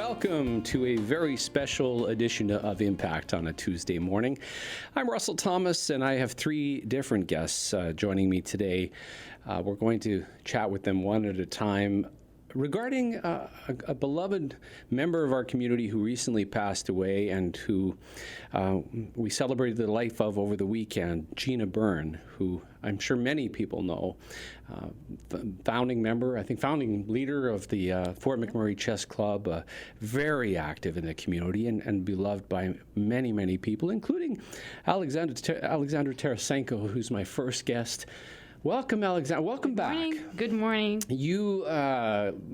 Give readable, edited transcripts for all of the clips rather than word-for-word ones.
Welcome to a very special edition of Impact on a Tuesday morning. I'm Russell Thomas, and I have three different guests joining me today. We're going to chat with them one at a time regarding a beloved member of our community who recently passed away and who we celebrated the life of over the weekend, Jina Burn, who I'm sure many people know, founding member, I think founding leader of the Fort McMurray Chess Club, very active in the community and beloved by many, many people, including Alexander Tarasenko, who's my first guest. Welcome, Alexander. Welcome back. Good morning. You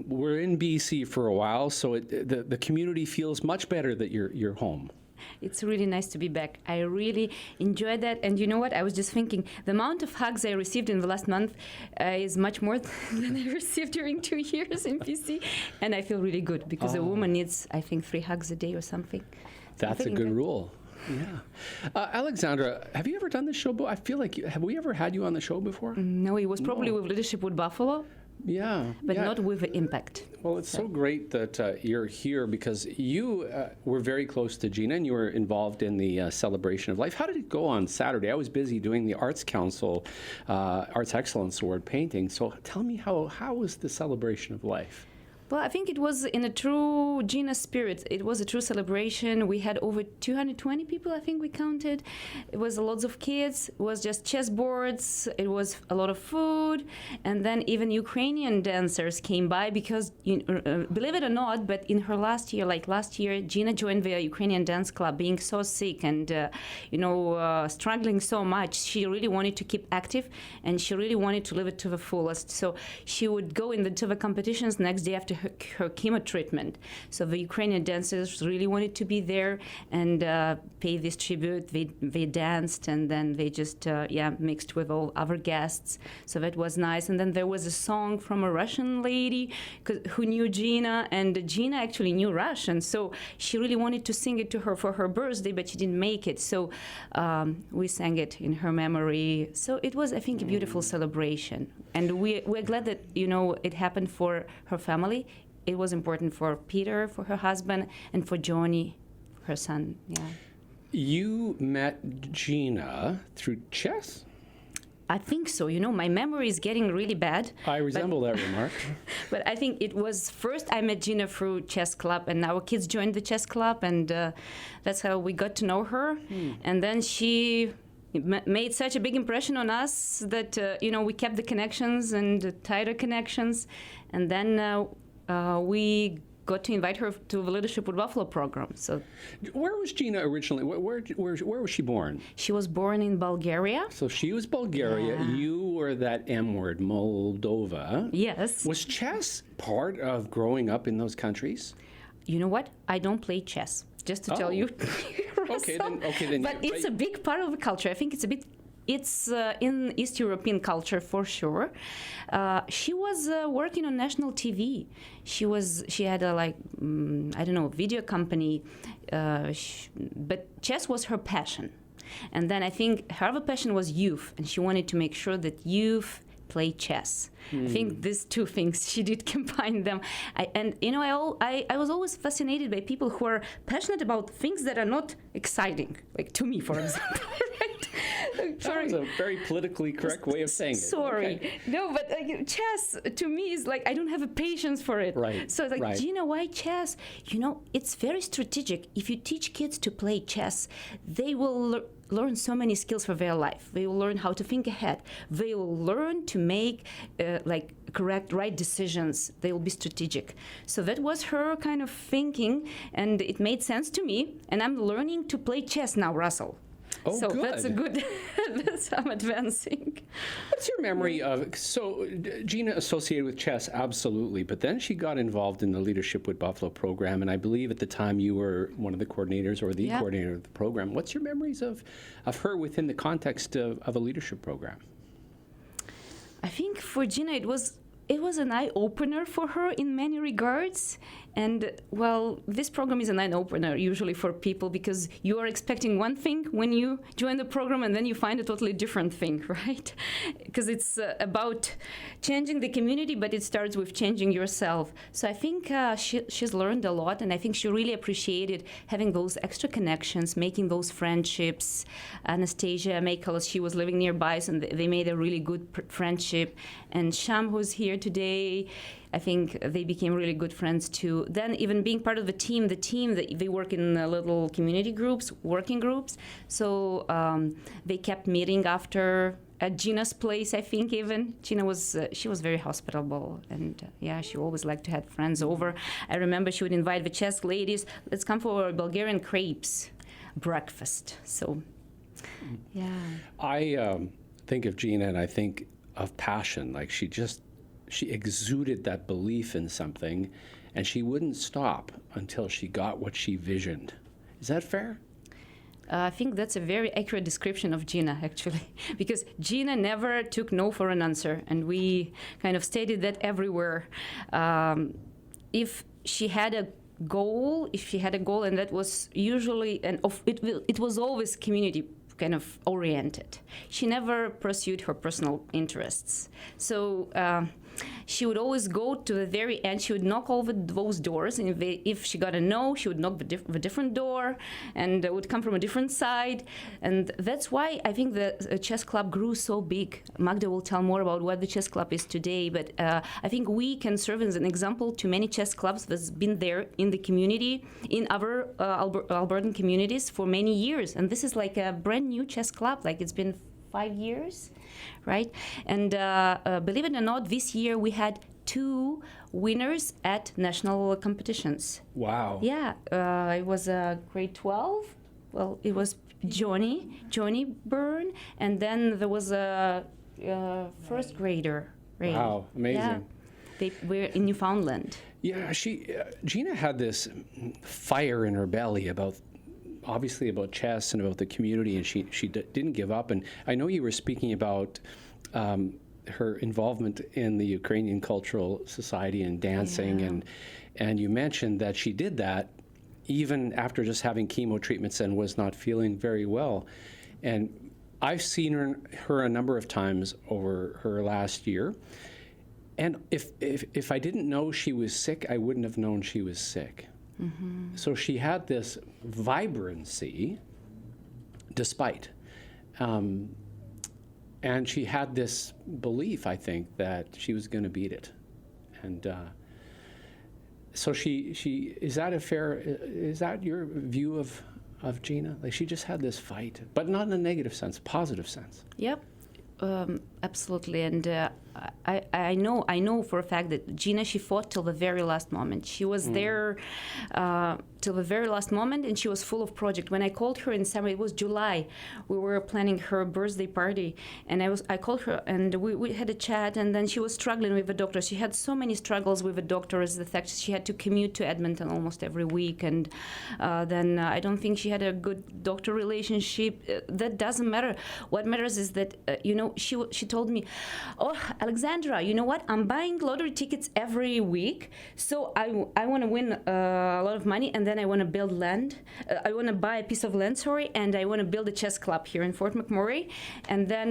were in BC for a while, so the community feels much better that you're home. It's really nice to be back. I really enjoyed that. And you know what? I was just thinking, the amount of hugs I received in the last month is much more than I received during 2 years in BC. And I feel really good because a woman needs, I think, 3 hugs a day or something. That's a good rule. Yeah. Alexandra, have you ever done this show? I feel like, have we ever had you on the show before? No, it was probably with Leadership with Buffalo. Yeah. But not with Impact. Well, it's so great that you're here because you were very close to Jina and you were involved in the celebration of life. How did it go on Saturday? I was busy doing the Arts Council Arts Excellence Award painting. So tell me, how was the celebration of life? Well, I think it was in a true Jina spirit. It was a true celebration. We had over 220 people, I think we counted. It was lots of kids. It was just chessboards. It was a lot of food. And then even Ukrainian dancers came by because, believe it or not, but in her last year, Jina joined the Ukrainian dance club being so sick and, struggling so much. She really wanted to keep active and she really wanted to live it to the fullest. So she would go to the competitions next day after her chemo treatment. So the Ukrainian dancers really wanted to be there and pay this tribute. They danced and then they just mixed with all other guests. So that was nice. And then there was a song from a Russian lady who knew Jina, and Jina actually knew Russian. So she really wanted to sing it to her for her birthday, but she didn't make it. So we sang it in her memory. So it was, I think, a beautiful celebration. And we're glad that, it happened for her family. It was important for Peter, for her husband, and for Johnny, her son. Yeah. You met Jina through chess? I think so. My memory is getting really bad. I resemble that remark. But I think it was first I met Jina through chess club, and our kids joined the chess club, and that's how we got to know her. And then she made such a big impression on us that, we kept the connections and tighter connections. And then we got to invite her to the Leadership with Buffalo program. So, where was Jina originally? Where was she born? She was born in Bulgaria. So she was Bulgaria. Yeah. You were that M word, Moldova. Yes. Was chess part of growing up in those countries? You know what? I don't play chess. Just to tell you. Okay, then. But it's a big part of the culture. I think it's in East European culture for sure. She was working on national TV. She had a video company, but chess was her passion. And then I think her other passion was youth, and she wanted to make sure that youth play chess. I think these two things, she did combine them. I was always fascinated by people who are passionate about things that are not exciting, like to me, for example. That was a very politically correct way of saying it. Sorry. Okay. No, but chess to me is like, I don't have a patience for it. Right. So it's like, right. Jina, why chess? It's very strategic. If you teach kids to play chess, they will learn so many skills for their life. They will learn how to think ahead. They will learn to make right decisions. They will be strategic. So that was her kind of thinking, and it made sense to me. And I'm learning to play chess now, Russell. Oh, so good. That's a good, that's I'm advancing. What's your memory of, so Jina associated with chess, absolutely, but then she got involved in the Leadership with Buffalo program, and I believe at the time you were one of the coordinators or the coordinator of the program. What's your memories of her within the context of a leadership program? I think for Jina it was an eye-opener for her in many regards. And well, this program is an eye-opener usually for people because you are expecting one thing when you join the program and then you find a totally different thing, right? Because it's about changing the community, but it starts with changing yourself. So I think she's learned a lot, and I think she really appreciated having those extra connections, making those friendships. Anastasia Michaels, she was living nearby, so they made a really good friendship. And Sham, who's here today, I think they became really good friends too. Then even being part of the team, they work in little community groups, working groups. So they kept meeting after at Gina's place, I think even. Gina she was very hospitable, and yeah, she always liked to have friends over. I remember she would invite the chess ladies, let's come for Bulgarian crepes breakfast. So yeah. I think of Gina and I think of passion. Like she exuded that belief in something, and she wouldn't stop until she got what she visioned. Is that fair? I think that's a very accurate description of Gina, actually, because Gina never took no for an answer, and we kind of stated that everywhere. If she had a goal, and that was usually, it was always community kind of oriented. She never pursued her personal interests. So she would always go to the very end. She would knock all those doors, and if she got a no, she would knock the different door, and would come from a different side. And that's why I think the chess club grew so big. Magda will tell more about what the chess club is today, but I think we can serve as an example to many chess clubs that's been there in the community, in our Albertan communities for many years. And this is like a brand new chess club, like it's been 5 years, right? And believe it or not, this year we had 2 winners at national competitions. Wow. Yeah, it was grade 12. Well, it was Jina Burn, and then there was a first grader. Right? Wow, amazing. Yeah. They were in Newfoundland. Yeah, Gina had this fire in her belly obviously about chess and about the community, and she didn't give up. And I know you were speaking about her involvement in the Ukrainian Cultural Society and dancing, Yeah. and you mentioned that she did that even after just having chemo treatments and was not feeling very well. And I've seen her a number of times over her last year. And if I didn't know she was sick, I wouldn't have known she was sick. Mm-hmm. So she had this vibrancy despite. And she had this belief, I think, that she was going to beat it. And so is that your view of Gina? Like she just had this fight, but not in a negative sense, positive sense. Yep. Absolutely, and I know for a fact that Gina, she fought till the very last moment. She was there till the very last moment, and she was full of project. When I called her in summer, it was July. We were planning her birthday party, and I called her, and we had a chat, and then she was struggling with the doctor. She had so many struggles with the doctor, as the fact she had to commute to Edmonton almost every week, and then I don't think she had a good doctor relationship. That doesn't matter. What matters is that she told me, "Oh, Alexandra, you know what? I'm buying lottery tickets every week, so I want to win a lot of money, and then I want to build land. I want to buy a piece of land, and I want to build a chess club here in Fort McMurray." And then,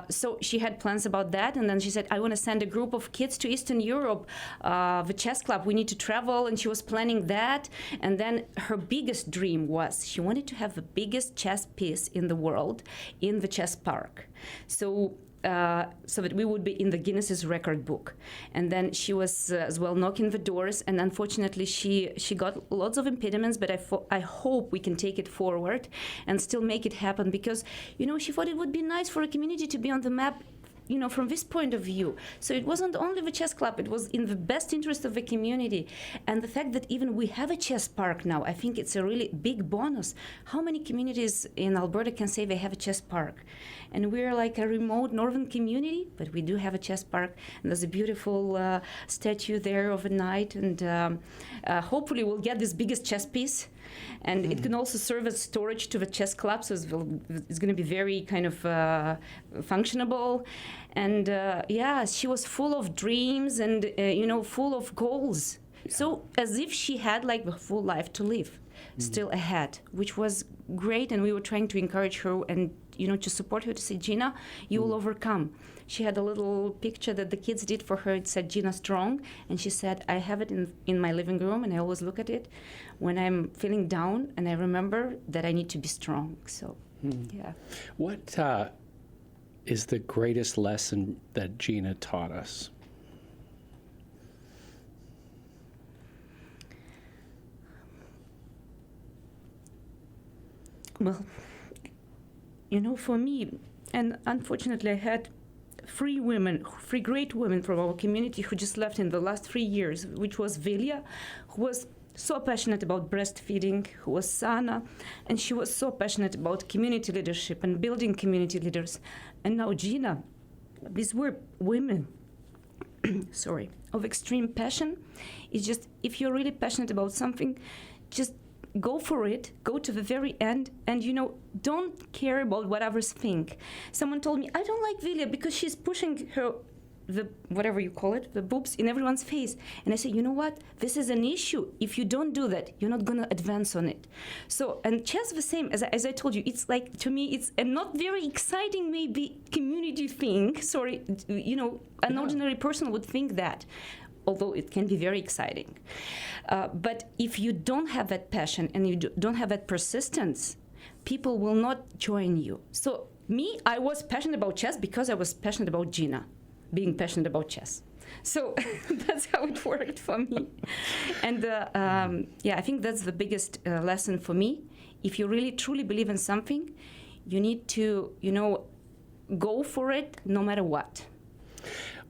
so she had plans about that, and then she said, "I want to send a group of kids to Eastern Europe, the chess club. We need to travel," and she was planning that. And then her biggest dream was she wanted to have the biggest chess piece in the world in the chess park. So that we would be in the Guinness's record book. And then she was as well knocking the doors, and unfortunately she got lots of impediments, but I hope we can take it forward and still make it happen, because she thought it would be nice for a community to be on the map, from this point of view. So it wasn't only the chess club, it was in the best interest of the community. And the fact that even we have a chess park now, I think it's a really big bonus. How many communities in Alberta can say they have a chess park? And we're like a remote northern community, but we do have a chess park. And there's a beautiful statue there of a knight. And hopefully we'll get this biggest chess piece. And it can also serve as storage to the chess club, so it's going to be very kind of functionable. And she was full of dreams and full of goals. So as if she had like the full life to live still ahead, which was great. And we were trying to encourage her and, to support her, to say, Jina, you will overcome. She had a little picture that the kids did for her. It said, Jina Strong. And she said, I have it in my living room, and I always look at it when I'm feeling down, and I remember that I need to be strong. So, yeah. What is the greatest lesson that Jina taught us? Well, for me, and unfortunately I had three great women from our community who just left in the last 3 years, which was Vilya, who was so passionate about breastfeeding, who was Sana, and she was so passionate about community leadership and building community leaders. And now Jina. These were women, of extreme passion. It's just, if you're really passionate about something, just go for it, go to the very end, and don't care about what others think. Someone told me, I don't like Vilya because she's pushing the whatever you call it, the boobs in everyone's face. And I say, you know what? This is an issue. If you don't do that, you're not gonna advance on it. So, and chess the same, as I told you, it's like, to me, it's a not very exciting maybe community thing. An ordinary person would think that, although it can be very exciting. But if you don't have that passion and you don't have that persistence, people will not join you. So I was passionate about chess because I was passionate about Jina being passionate about chess. So that's how it worked for me. And I think that's the biggest lesson for me. If you really truly believe in something, you need to, go for it no matter what.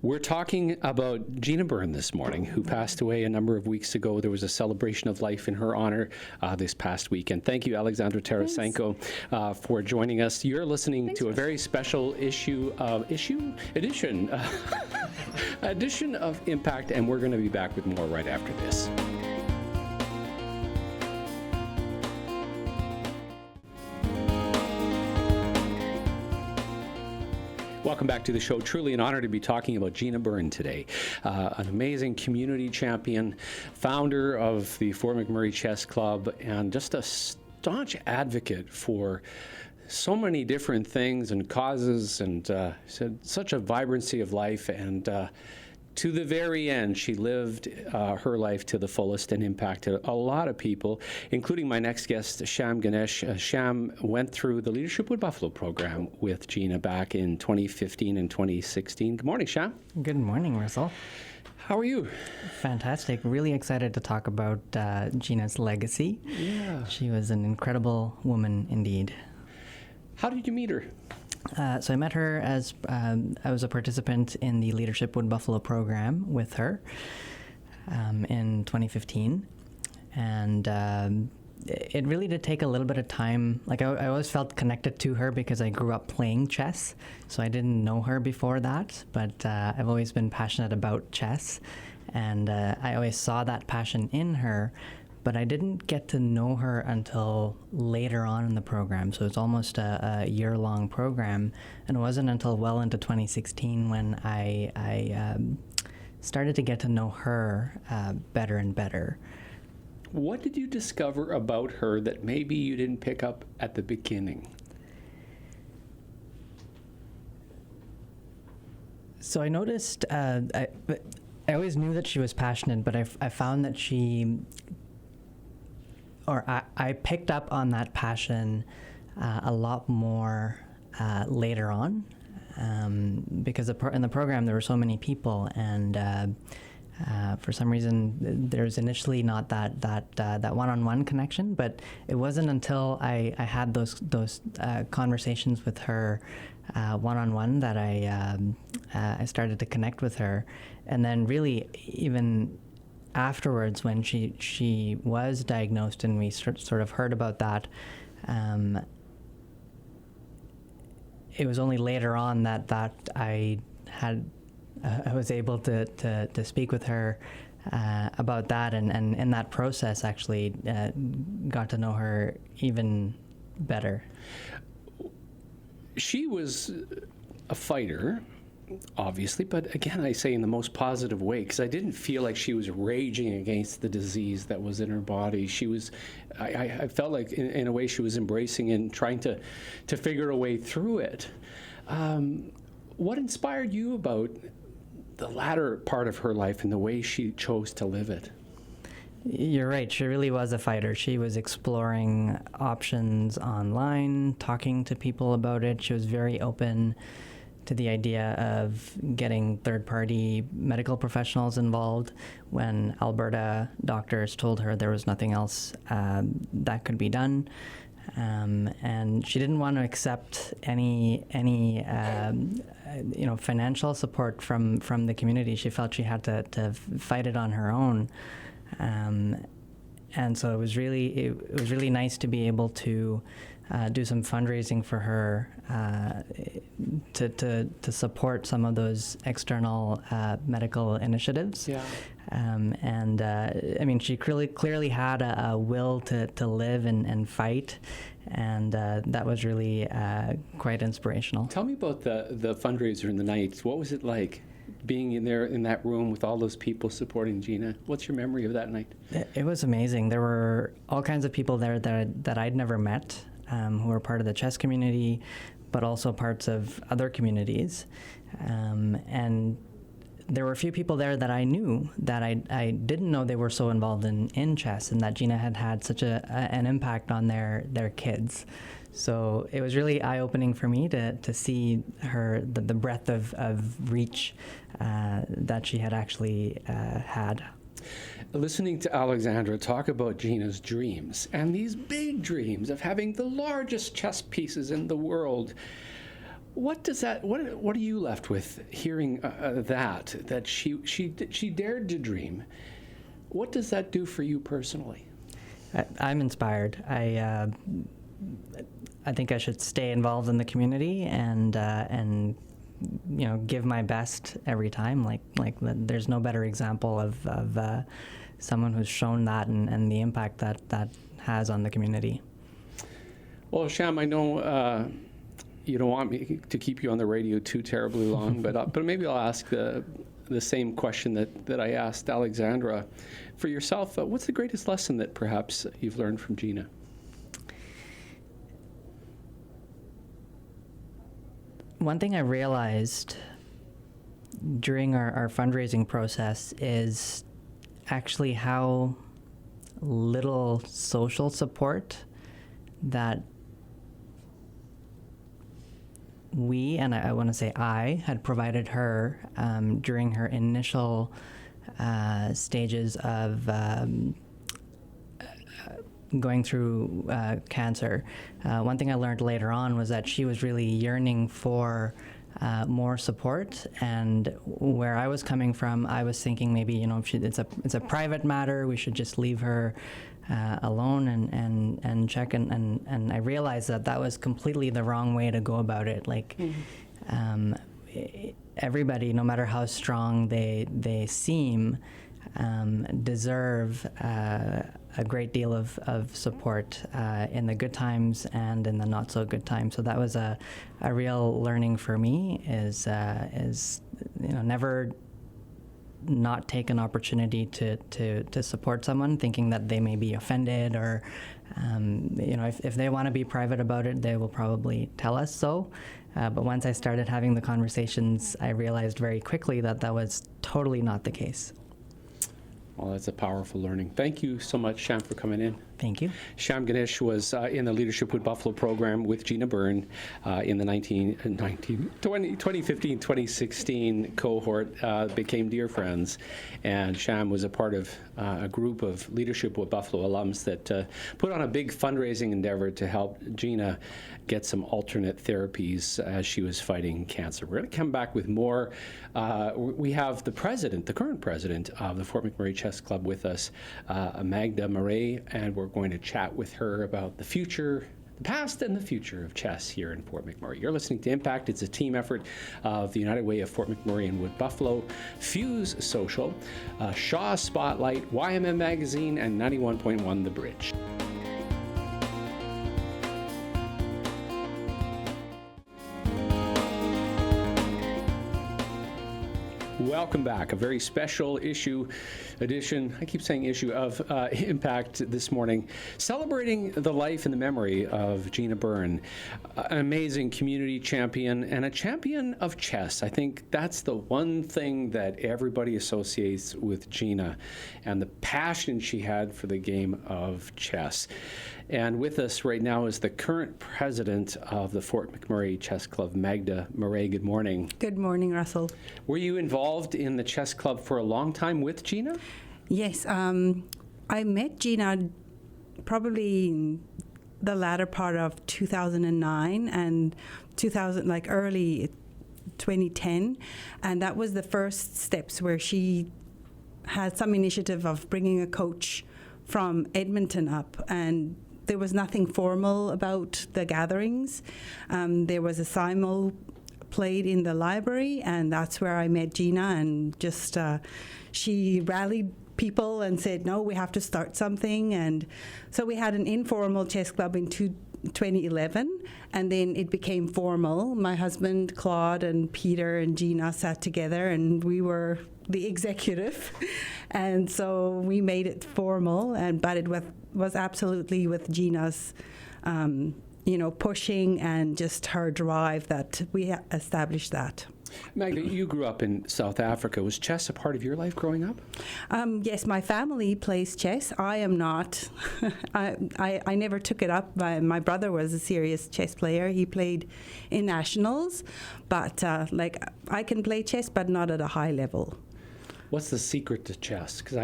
We're talking about Jina Burn this morning, who passed away a number of weeks ago. There was a celebration of life in her honor this past weekend. Thank you, Alexandra Tarasenko, for joining us. You're listening to a very special edition of Impact, and we're going to be back with more right after this. Welcome back to the show. Truly an honor to be talking about Jina Burn today. An amazing community champion, founder of the Fort McMurray Chess Club, and just a staunch advocate for so many different things and causes, and such a vibrancy of life. And to the very end, she lived her life to the fullest and impacted a lot of people, including my next guest, Sham Ganesh. Sham went through the Leadership with Buffalo program with Jina back in 2015 and 2016. Good morning, Sham. Good morning, Russell. How are you? Fantastic. Really excited to talk about Jina's legacy. Yeah. She was an incredible woman indeed. How did you meet her? So I met her as I was a participant in the Leadership with Buffalo program with her in 2015. And it really did take a little bit of time. Like I always felt connected to her because I grew up playing chess. So I didn't know her before that, but I've always been passionate about chess. And I always saw that passion in her. But I didn't get to know her until later on in the program. So it's almost a year-long program. And it wasn't until well into 2016 when I started to get to know her better and better. What did you discover about her that maybe you didn't pick up at the beginning? So I noticed, I always knew that she was passionate, but I found that I picked up on that passion a lot more later on because in the program there were so many people, and for some reason there's initially not that one-on-one connection. But it wasn't until I had those conversations with her one-on-one that I started to connect with her, and then really even afterwards, when she was diagnosed and we sort of heard about that, it was only later on that I was able to speak with her about that, and in that process actually got to know her even better. She was a fighter, obviously, but again, I say in the most positive way, because I didn't feel like she was raging against the disease that was in her body. She was, I felt like in a way she was embracing and trying to figure a way through it. What inspired you about the latter part of her life and the way she chose to live it? You're right. She really was a fighter. She was exploring options online, talking to people about it. She was very open to the idea of getting third-party medical professionals involved when Alberta doctors told her there was nothing else that could be done. And she didn't want to accept any financial support from the community. She felt she had to fight it on her own. And so it was really nice to be able to do some fundraising for her to support some of those external medical initiatives. Yeah. I mean, she clearly had a will to live and fight, and that was really quite inspirational. Tell me about the fundraiser in the night. What was it like being in there in that room with all those people supporting Jina? What's your memory of that night? It was amazing. There were all kinds of people there that I'd never met, who were part of the chess community, but also parts of other communities. And there were a few people there that I knew that I didn't know they were so involved in chess, and that Jina had such an impact on their kids. So it was really eye-opening for me to see the breadth of reach that she had actually had. Listening to Alexandra talk about Jina's dreams and these big dreams of having the largest chess pieces in the world, what are you left with hearing that she dared to dream? What does that do for you personally? I'm inspired. I think I should stay involved in the community and give my best every time. Like there's no better example of someone who's shown that and the impact that has on the community. Well, Sham, I know you don't want me to keep you on the radio too terribly long, but maybe I'll ask the same question that I asked Alexandra. For yourself, what's the greatest lesson that perhaps you've learned from Jina? One thing I realized during our fundraising process is actually how little social support that we, and I want to say I, had provided her during her initial stages of going through cancer. One thing I learned later on was that she was really yearning for more support, and where I was coming from, I was thinking maybe it's a private matter. We should just leave her alone and check. And I realized that was completely the wrong way to go about it. Like everybody, no matter how strong they seem, deserve a great deal of support in the good times and in the not so good times. So that was a real learning for me is never not take an opportunity to support someone thinking that they may be offended or if they want to be private about it, they will probably tell us so. But once I started having the conversations, I realized very quickly that was totally not the case. Well, that's a powerful learning. Thank you so much, Sham, for coming in. Thank you. Sham Ganesh was in the Leadership with Buffalo program with Jina Burn in the 2015-2016 cohort, became dear friends. And Sham was a part of a group of Leadership with Buffalo alums that put on a big fundraising endeavor to help Jina get some alternate therapies as she was fighting cancer. We're going to come back with more. We have the current president of the Fort McMurray Chess Club with us, Magda Murray, and we're going to chat with her about the future, the past and the future of chess here in Fort McMurray. You're listening to Impact. It's a team effort of the United Way of Fort McMurray and Wood Buffalo, Fuse Social, Shaw Spotlight, YMM Magazine, and 91.1 The Bridge. welcome back. A very special edition, I keep saying issue, of Impact this morning, celebrating the life and the memory of Jina Burn, an amazing community champion and a champion of chess. I think that's the one thing that everybody associates with Jina, and the passion she had for the game of chess. And with us right now is the current president of the Fort McMurray Chess Club, Magda Murray. Good morning. Good morning, Russell. Were you involved in the chess club for a long time with Jina? Yes, I met Jina probably in the latter part of 2009 and early 2010, and that was the first steps where she had some initiative of bringing a coach from Edmonton up, and there was nothing formal about the gatherings. There was a simul played in the library, and that's where I met Jina, and just she rallied people and said, no, we have to start something. And so we had an informal chess club in 2011, and then it became formal. My husband, Claude, and Peter and Jina sat together, and we were the executive. And so we made it formal, but it was absolutely with Gina's pushing and just her drive that we established that. Magda, you grew up in South Africa. Was chess a part of your life growing up? Yes, my family plays chess. I am not. I never took it up. My brother was a serious chess player. He played in nationals, but I can play chess, but not at a high level. What's the secret to chess? Because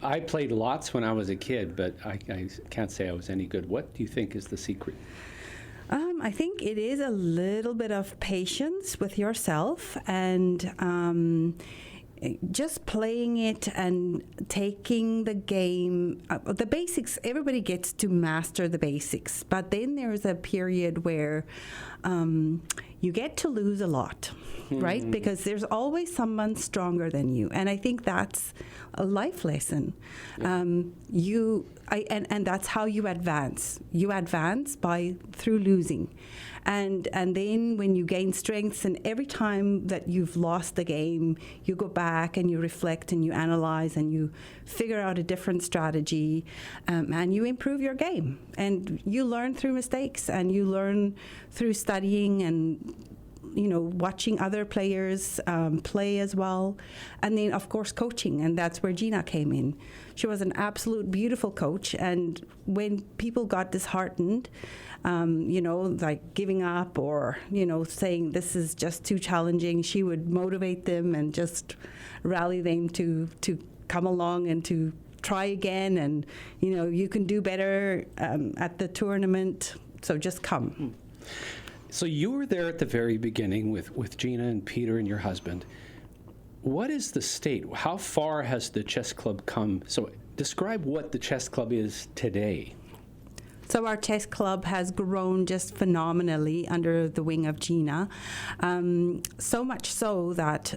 I played lots when I was a kid, but I can't say I was any good. What do you think is the secret? I think it is a little bit of patience with yourself and just playing it and taking the game. The basics, everybody gets to master the basics, but then there's a period where you get to lose a lot, right? Because there's always someone stronger than you, and I think that's a life lesson. And that's how you advance. You advance through losing, and then when you gain strengths, and every time that you've lost the game, you go back and you reflect and you analyze and you figure out a different strategy, and you improve your game. And you learn through mistakes, and you learn through studying and watching other players play as well. And then, of course, coaching, and that's where Jina came in. She was an absolute beautiful coach, and when people got disheartened, like giving up or, saying this is just too challenging, she would motivate them and just rally them to come along and to try again, and, you can do better at the tournament, so just come. So you were there at the very beginning with Jina and Peter and your husband. What is the state? How far has the chess club come? So describe what the chess club is today. So our chess club has grown just phenomenally under the wing of Jina. So much so that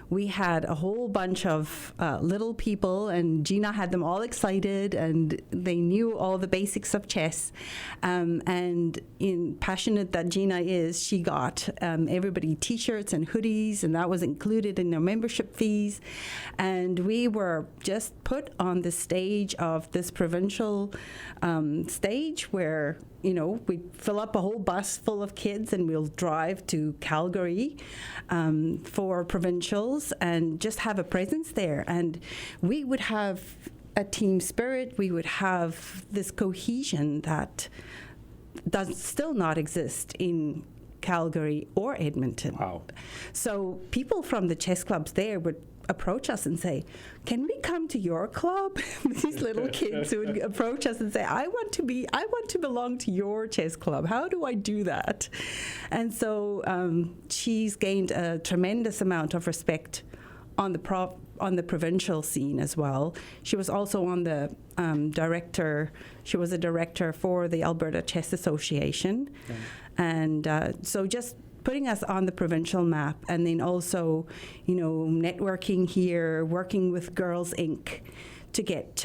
we had a whole bunch of little people, and Jina had them all excited, and they knew all the basics of chess. And passionate that Jina is, she got everybody T-shirts and hoodies, and that was included in their membership fees. And we were just put on the stage of this provincial stage where we fill up a whole bus full of kids and we'll drive to Calgary for provincials and just have a presence there. And we would have a team spirit. We would have this cohesion that does still not exist in Calgary or Edmonton. Wow. So people from the chess clubs there would approach us and say, can we come to your club? These little kids would approach us and say, I want to belong to your chess club. How do I do that? And so she's gained a tremendous amount of respect on the provincial scene as well. She was also on the she was a director for the Alberta Chess Association. Okay. And so just putting us on the provincial map, and then also, networking here, working with Girls Inc. to get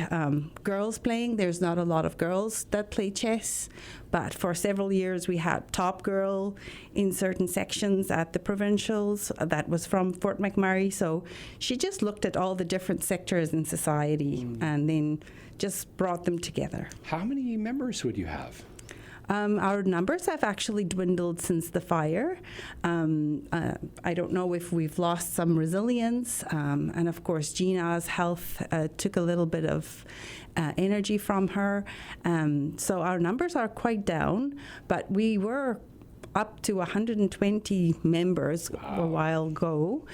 girls playing. There's not a lot of girls that play chess, but for several years we had top girl in certain sections at the provincials that was from Fort McMurray. So she just looked at all the different sectors in society and then just brought them together. How many members would you have? Our numbers have actually dwindled since the fire. I don't know if we've lost some resilience. And of course, Gina's health took a little bit of energy from her. So our numbers are quite down, but we were up to 120 members a while ago.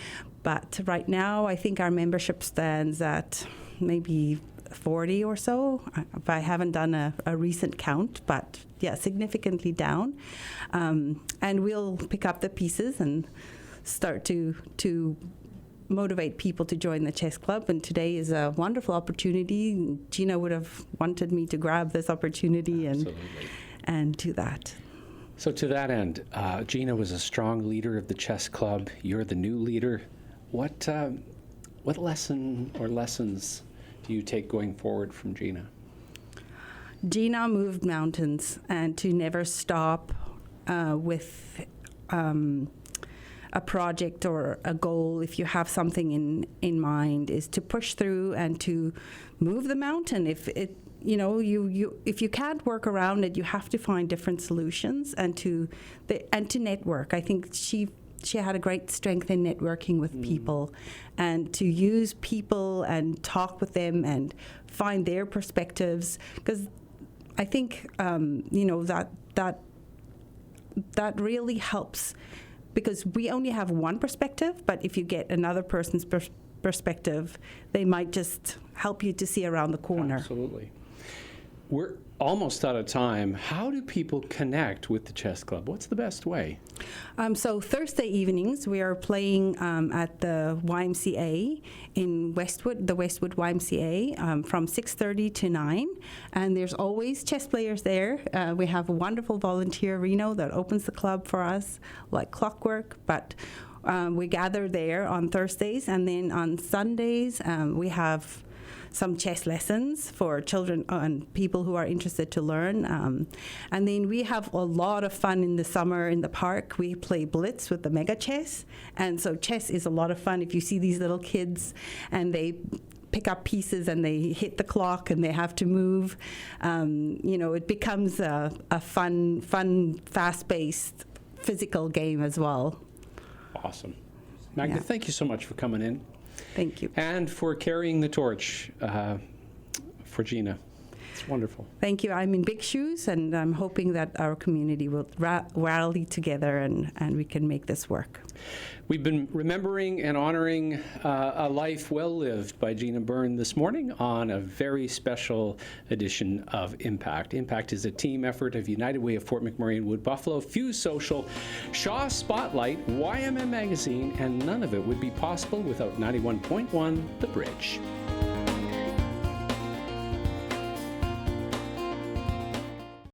But right now, I think our membership stands at maybe 40 or so. I haven't done a recent count, but yeah, significantly down. And we'll pick up the pieces and start to motivate people to join the chess club. And today is a wonderful opportunity. Jina would have wanted me to grab this opportunity and do that. So to that end, Jina was a strong leader of the chess club. You're the new leader. What lesson or lessons do you take going forward from Jina? Jina moved mountains, and to never stop with a project or a goal, if you have something in mind, is to push through and to move the mountain. If you can't work around it, you have to find different solutions and to network. I think she had a great strength in networking with people, and to use people and talk with them and find their perspectives, because I think that really helps, because we only have one perspective, but if you get another person's perspective, they might just help you to see around the corner. Absolutely. We're almost out of time. How do people connect with the chess club? What's the best way? So Thursday evenings, we are playing at the YMCA in Westwood, the Westwood YMCA, from 6:30 to 9. And there's always chess players there. We have a wonderful volunteer, Reno, that opens the club for us like clockwork. But we gather there on Thursdays. And then on Sundays, we have some chess lessons for children and people who are interested to learn. And then we have a lot of fun in the summer in the park. We play blitz with the mega chess. And so chess is a lot of fun if you see these little kids and they pick up pieces and they hit the clock and they have to move. It becomes a fun, fast-paced physical game as well. Awesome. Magda, thank you so much for coming in. Thank you. And for carrying the torch for Jina. It's wonderful. Thank you. I'm in big shoes, and I'm hoping that our community will rally together and we can make this work. We've been remembering and honoring a life well lived by Jina Burn this morning on a very special edition of Impact. Impact is a team effort of United Way of Fort McMurray and Wood Buffalo, Fuse Social, Shaw Spotlight, YMM Magazine, and none of it would be possible without 91.1 The Bridge.